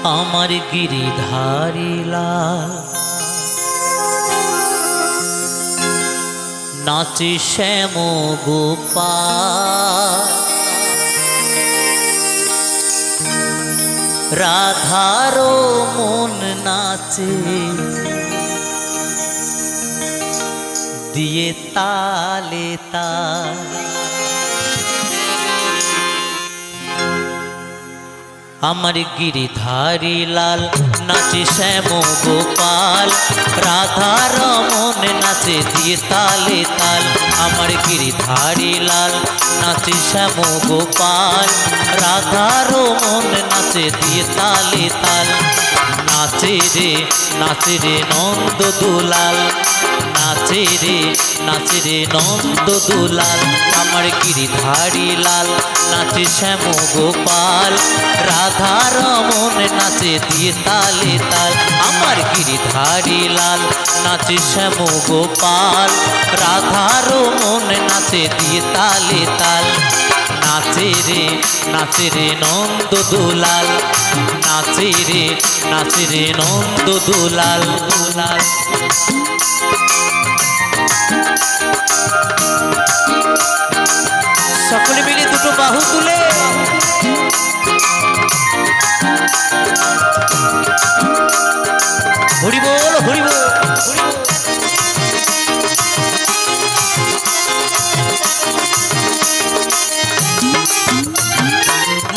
আমার গিরিধারী লাল নাচে শ্যাম গোপাল রাধারো মন নাচে দিয়ে তালে তাল আমার গিরিধারী লাল নাচে শ্যাম গোপাল রাধার মন নাচে দিয়ে তালে তাল আমার গিরিধারী লাল নাচে শ্যাম গোপাল রাধার মন নাচে দিয়ে তালে তাল নাচে রে নন্দ দুলাল নাচে রে নন্দ দুলাল আমার গিরিধারী লাল নাচে শ্যাম গোপাল রাধার মন নাচে দিয়ে তালে তাল আমার গিরিধারী লাল নাচে শ্যাম গোপাল রাধার মন নাচে দিয়ে তালে তাল নাচে রে নন্দ দুলাল নাচে রে নন্দ দুলাল দুলাল সকলে মিলে দুটো বাহু তুলে হরি বল হরি বল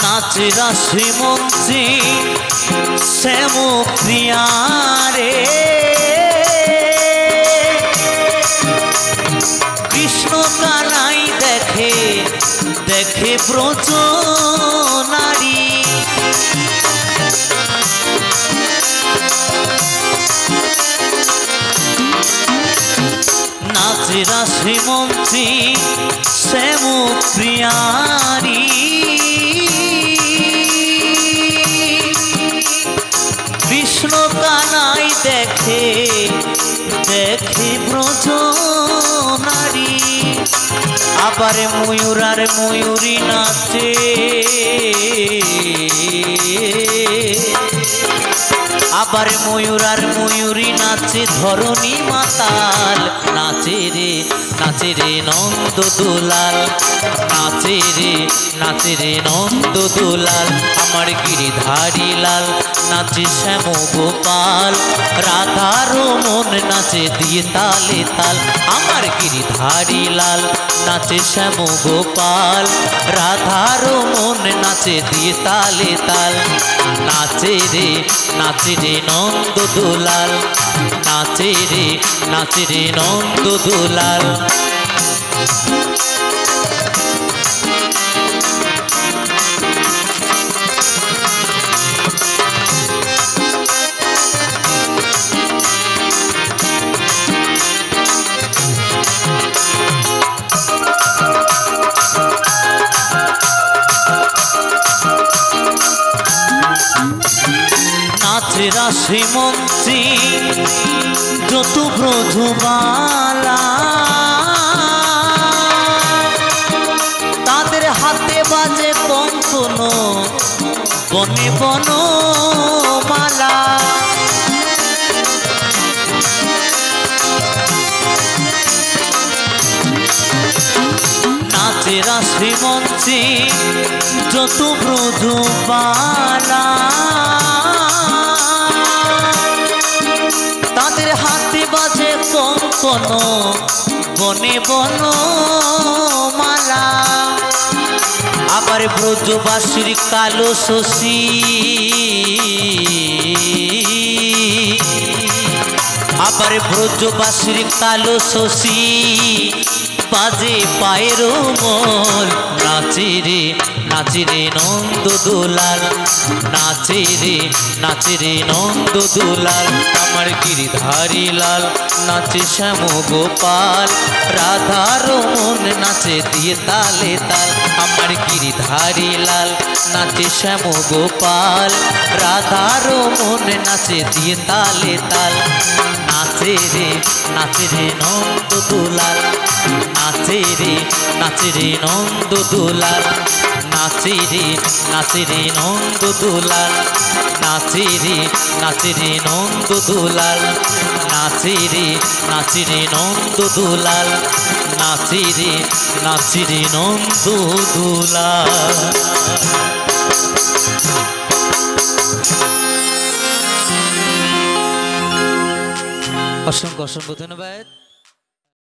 নাচে রাশি মঞ্চে শ্যাম প্রিয়া রে কৃষ্ণ কানাই দেখে দেখে ব্রজ নারী নাচে রাশি মঞ্চে শ্যাম প্রিয়ারি কৃষ্ণ কানাই দেখে দেখে ব্রজ নারী আবার ময়ূর আর ময়ূরী নাচে আবার ময়ূর আর ময়ূরী নাচে ধরণী মাতাল নাচে রে নন্দ দুলাল নাচে রে নন্দ দুলাল আমার গিরিধারী লাল নাচে শ্যাম গোপাল রাধার মন নাচে দিয়ে তালে তাল আমার গিরিধারী লাল নাচে শ্যাম গোপাল রাধার মন নাচে দিয়ে তালে তাল নাচে রে নন্দ দুলাল নাচে রে নন্দ দুলাল নাচে রাশি মঞ্চে যত ব্রজবালা তাদের হাতে বাজে কঙ্কন বনে বনমালা নাচে রাশি মঞ্চে যত ব্রজবালা তাদের হাতে বাজে কঙ্কন বনে বনমালা আবার ব্রজবাসীর কালো শশী আবার ব্রজবাসীর কালো শশী বাজে পায়ের মোল নাচে রে নন্দ দুলাল নাচে রে নন্দ দুলাল আমার গিরিধারী লাল নাচে শ্যাম গোপাল রাধার মন নাচে দিয়ে তালে তাল আমার গিরিধারী লাল নাচে শ্যাম গোপাল রাধার মন নাচে দিয়ে তালে তাল নাচে রে নন্দ দুলাল নাচে রে নন্দ দুলাল নাচি রে নন্দ দুলাল, নাচি রে নন্দ দুলাল, নাচি রে নন্দ দুলাল, নাচি রে নন্দ দুলাল। অসংখ্য অসংখ্য ধন্যবাদ।